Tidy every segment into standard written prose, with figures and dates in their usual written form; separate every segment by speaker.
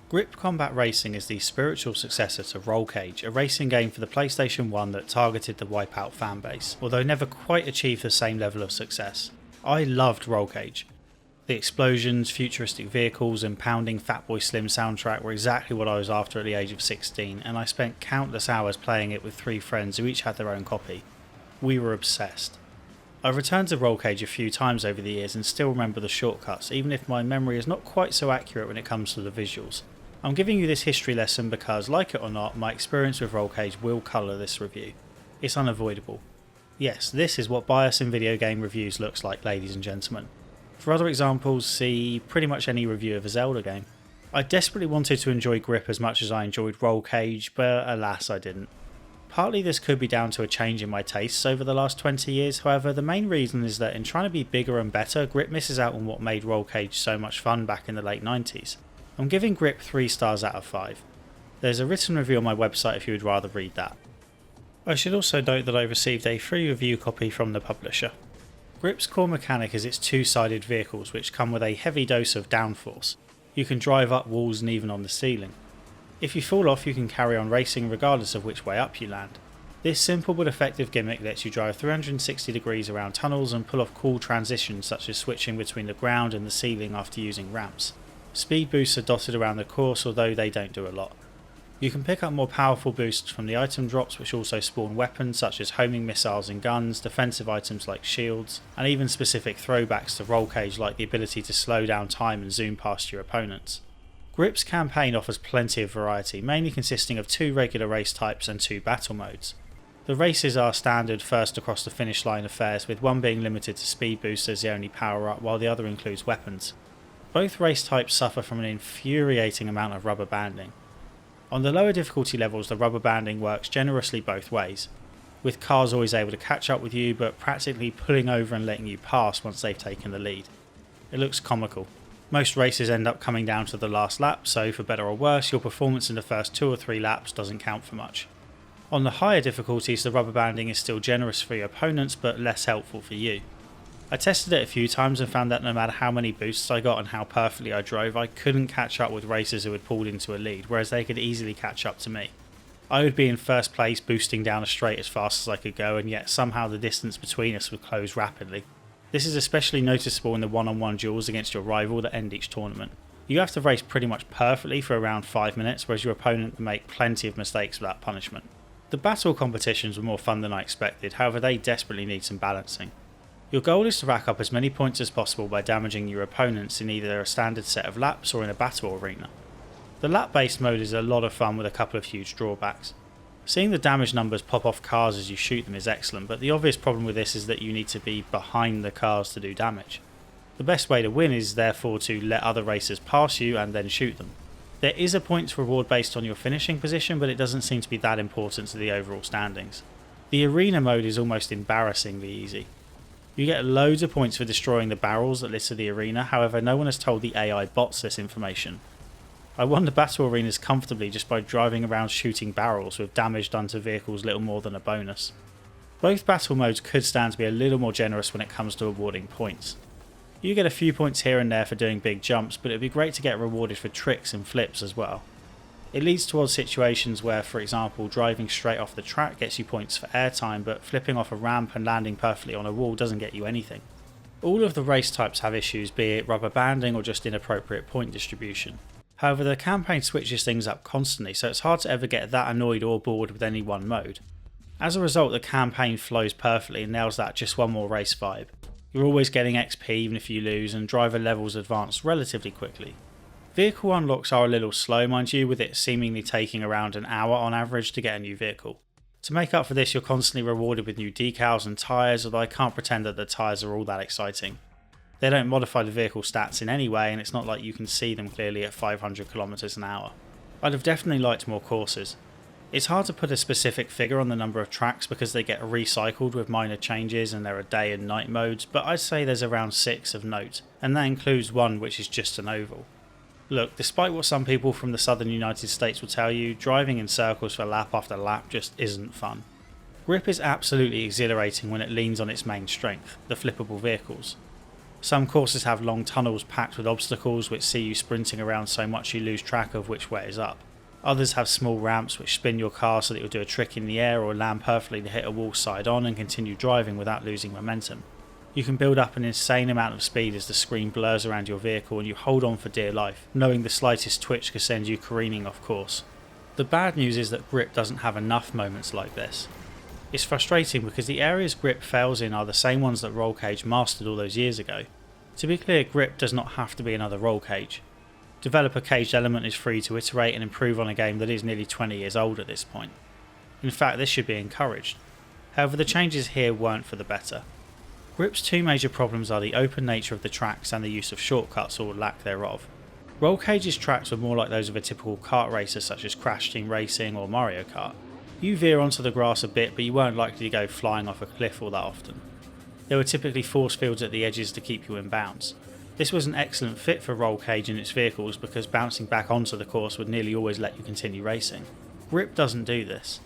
Speaker 1: Grip Combat Racing is the spiritual successor to Rollcage, a racing game for the PlayStation 1 that targeted the Wipeout fanbase, although never quite achieved the same level of success. I loved Rollcage. The explosions, futuristic vehicles and pounding Fatboy Slim soundtrack were exactly what I was after at the age of 16, and I spent countless hours playing it with 3 friends who each had their own copy. We were obsessed. I've returned to Rollcage a few times over the years and still remember the shortcuts, even if my memory is not quite so accurate when it comes to the visuals. I'm giving you this history lesson because, like it or not, my experience with Rollcage will colour this review. It's unavoidable. Yes, this is what bias in video game reviews looks like, ladies and gentlemen. For other examples, see pretty much any review of a Zelda game. I desperately wanted to enjoy Grip as much as I enjoyed Rollcage, but alas I didn't. Partly this could be down to a change in my tastes over the last 20 years, however the main reason is that in trying to be bigger and better, Grip misses out on what made Rollcage so much fun back in the late 90s. I'm giving Grip 3 stars out of 5. There's a written review on my website if you would rather read that. I should also note that I received a free review copy from the publisher. Grip's core mechanic is its 2-sided vehicles which come with a heavy dose of downforce. You can drive up walls and even on the ceiling. If you fall off you can carry on racing regardless of which way up you land. This simple but effective gimmick lets you drive 360 degrees around tunnels and pull off cool transitions such as switching between the ground and the ceiling after using ramps. Speed boosts are dotted around the course, although they don't do a lot. You can pick up more powerful boosts from the item drops which also spawn weapons such as homing missiles and guns, defensive items like shields, and even specific throwbacks to Rollcage like the ability to slow down time and zoom past your opponents. Grip's campaign offers plenty of variety, mainly consisting of 2 regular race types and 2 battle modes. The races are standard first across the finish line affairs, with one being limited to speed boosts as the only power up while the other includes weapons. Both race types suffer from an infuriating amount of rubber banding. On the lower difficulty levels the rubber banding works generously both ways, with cars always able to catch up with you but practically pulling over and letting you pass once they've taken the lead. It looks comical. Most races end up coming down to the last lap, so for better or worse your performance in the first 2 or 3 laps doesn't count for much. On the higher difficulties the rubber banding is still generous for your opponents but less helpful for you. I tested it a few times and found that no matter how many boosts I got and how perfectly I drove, I couldn't catch up with racers who had pulled into a lead, whereas they could easily catch up to me. I would be in first place boosting down a straight as fast as I could go, and yet somehow the distance between us would close rapidly. This is especially noticeable in the one-on-one duels against your rival that end each tournament. You have to race pretty much perfectly for around 5 minutes, whereas your opponent can make plenty of mistakes without punishment. The battle competitions were more fun than I expected, however they desperately need some balancing. Your goal is to rack up as many points as possible by damaging your opponents in either a standard set of laps or in a battle arena. The lap-based mode is a lot of fun with a couple of huge drawbacks. Seeing the damage numbers pop off cars as you shoot them is excellent, but the obvious problem with this is that you need to be behind the cars to do damage. The best way to win is therefore to let other racers pass you and then shoot them. There is a points reward based on your finishing position, but it doesn't seem to be that important to the overall standings. The arena mode is almost embarrassingly easy. You get loads of points for destroying the barrels that litter the arena, however no one has told the AI bots this information. I won the battle arenas comfortably just by driving around shooting barrels with damage done to vehicles little more than a bonus. Both battle modes could stand to be a little more generous when it comes to awarding points. You get a few points here and there for doing big jumps, but it would be great to get rewarded for tricks and flips as well. It leads towards situations where, for example, driving straight off the track gets you points for airtime, but flipping off a ramp and landing perfectly on a wall doesn't get you anything. All of the race types have issues, be it rubber banding or just inappropriate point distribution. However, the campaign switches things up constantly, so it's hard to ever get that annoyed or bored with any one mode. As a result, the campaign flows perfectly and nails that just one more race vibe. You're always getting XP even if you lose, and driver levels advance relatively quickly. Vehicle unlocks are a little slow, mind you, with it seemingly taking around an hour on average to get a new vehicle. To make up for this, you're constantly rewarded with new decals and tyres, although I can't pretend that the tyres are all that exciting. They don't modify the vehicle stats in any way, and it's not like you can see them clearly at 500 km an hour. I'd have definitely liked more courses. It's hard to put a specific figure on the number of tracks because they get recycled with minor changes and there are day and night modes, but I'd say there's around 6 of note, and that includes one which is just an oval. Look, despite what some people from the southern United States will tell you, driving in circles for lap after lap just isn't fun. Grip is absolutely exhilarating when it leans on its main strength, the flippable vehicles. Some courses have long tunnels packed with obstacles which see you sprinting around so much you lose track of which way is up. Others have small ramps which spin your car so that you'll do a trick in the air or land perfectly to hit a wall side on and continue driving without losing momentum. You can build up an insane amount of speed as the screen blurs around your vehicle and you hold on for dear life, knowing the slightest twitch could send you careening off course. The bad news is that Grip doesn't have enough moments like this. It's frustrating because the areas Grip fails in are the same ones that Rollcage mastered all those years ago. To be clear, Grip does not have to be another Rollcage. Developer Caged Element is free to iterate and improve on a game that is nearly 20 years old at this point. In fact, this should be encouraged. However, the changes here weren't for the better. Grip's two major problems are the open nature of the tracks and the use of shortcuts or lack thereof. Rollcage's tracks were more like those of a typical kart racer such as Crash Team Racing or Mario Kart. You veer onto the grass a bit, but you weren't likely to go flying off a cliff all that often. There were typically force fields at the edges to keep you in bounds. This was an excellent fit for Rollcage and its vehicles because bouncing back onto the course would nearly always let you continue racing. Grip doesn't do this.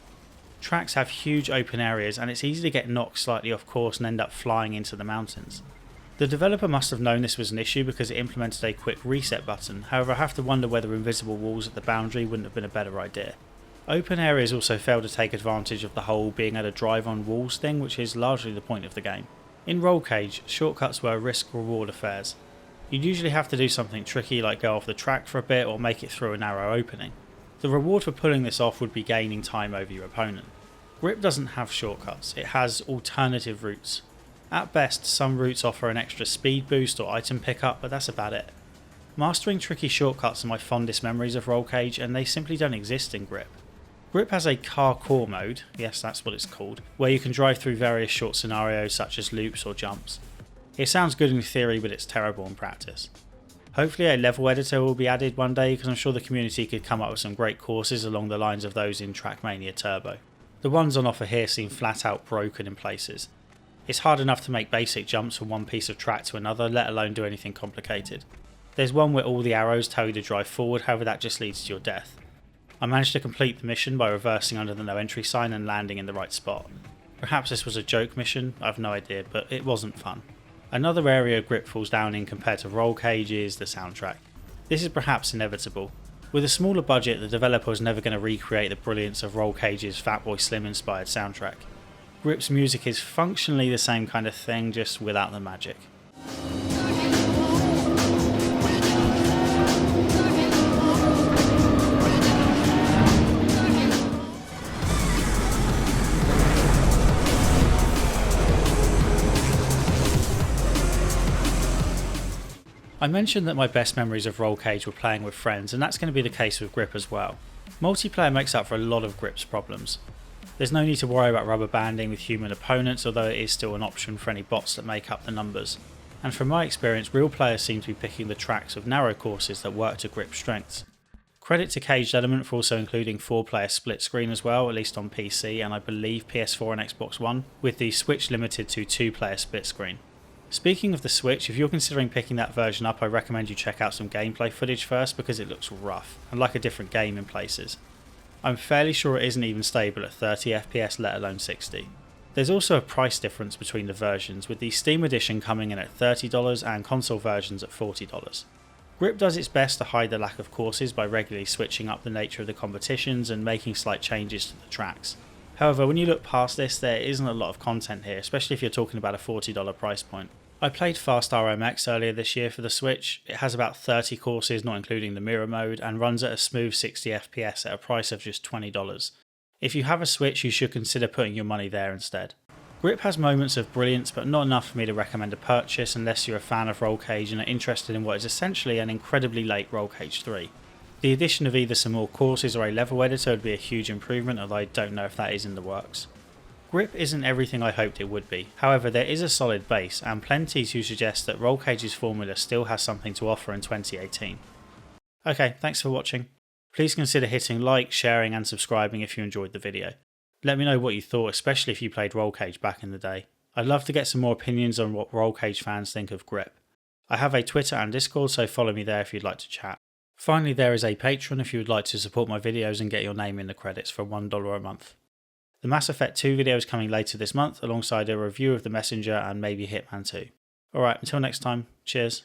Speaker 1: Tracks have huge open areas and it's easy to get knocked slightly off course and end up flying into the mountains. The developer must have known this was an issue because it implemented a quick reset button, however I have to wonder whether invisible walls at the boundary wouldn't have been a better idea. Open areas also fail to take advantage of the whole being able to drive on walls thing, which is largely the point of the game. In Rollcage, shortcuts were risk-reward affairs. You'd usually have to do something tricky like go off the track for a bit or make it through a narrow opening. The reward for pulling this off would be gaining time over your opponent. Grip doesn't have shortcuts, it has alternative routes. At best, some routes offer an extra speed boost or item pickup, but that's about it. Mastering tricky shortcuts are my fondest memories of Rollcage and they simply don't exist in Grip. Grip has a car core mode, yes that's what it's called, where you can drive through various short scenarios such as loops or jumps. It sounds good in theory but it's terrible in practice. Hopefully a level editor will be added one day because I'm sure the community could come up with some great courses along the lines of those in Trackmania Turbo. The ones on offer here seem flat out broken in places. It's hard enough to make basic jumps from one piece of track to another, let alone do anything complicated. There's one where all the arrows tell you to drive forward, however that just leads to your death. I managed to complete the mission by reversing under the no entry sign and landing in the right spot. Perhaps this was a joke mission, I've no idea, but it wasn't fun. Another area Grip falls down in compared to Rollcage is the soundtrack. This is perhaps inevitable. With a smaller budget, the developer was never going to recreate the brilliance of Rollcage's Fatboy Slim inspired soundtrack. Grip's music is functionally the same kind of thing, just without the magic. I mentioned that my best memories of Rollcage were playing with friends, and that's going to be the case with Grip as well. Multiplayer makes up for a lot of Grip's problems. There's no need to worry about rubber banding with human opponents, although it is still an option for any bots that make up the numbers. And from my experience, real players seem to be picking the tracks of narrow courses that work to Grip's strengths. Credit to Caged Element for also including 4-player split screen as well, at least on PC and I believe PS4 and Xbox One, with the Switch limited to 2-player split screen. Speaking of the Switch, if you're considering picking that version up, I recommend you check out some gameplay footage first because it looks rough, and like a different game in places. I'm fairly sure it isn't even stable at 30 FPS, let alone 60. There's also a price difference between the versions, with the Steam edition coming in at $30 and console versions at $40. Grip does its best to hide the lack of courses by regularly switching up the nature of the competitions and making slight changes to the tracks. However, when you look past this, there isn't a lot of content here, especially if you're talking about a $40 price point. I played Fast RMX earlier this year for the Switch. It has about 30 courses, not including the mirror mode, and runs at a smooth 60 FPS at a price of just $20. If you have a Switch, you should consider putting your money there instead. Grip has moments of brilliance, but not enough for me to recommend a purchase unless you're a fan of Rollcage and are interested in what is essentially an incredibly late Rollcage 3. The addition of either some more courses or a level editor would be a huge improvement, although I don't know if that is in the works. Grip isn't everything I hoped it would be, however there is a solid base and plenty to suggest that Rollcage's formula still has something to offer in 2018. Okay, thanks for watching. Please consider hitting like, sharing and subscribing if you enjoyed the video. Let me know what you thought, especially if you played Rollcage back in the day. I'd love to get some more opinions on what Rollcage fans think of Grip. I have a Twitter and Discord, so follow me there if you'd like to chat. Finally, there is a Patreon if you would like to support my videos and get your name in the credits for $1 a month. The Mass Effect 2 video is coming later this month alongside a review of The Messenger and maybe Hitman 2. Alright, until next time, cheers.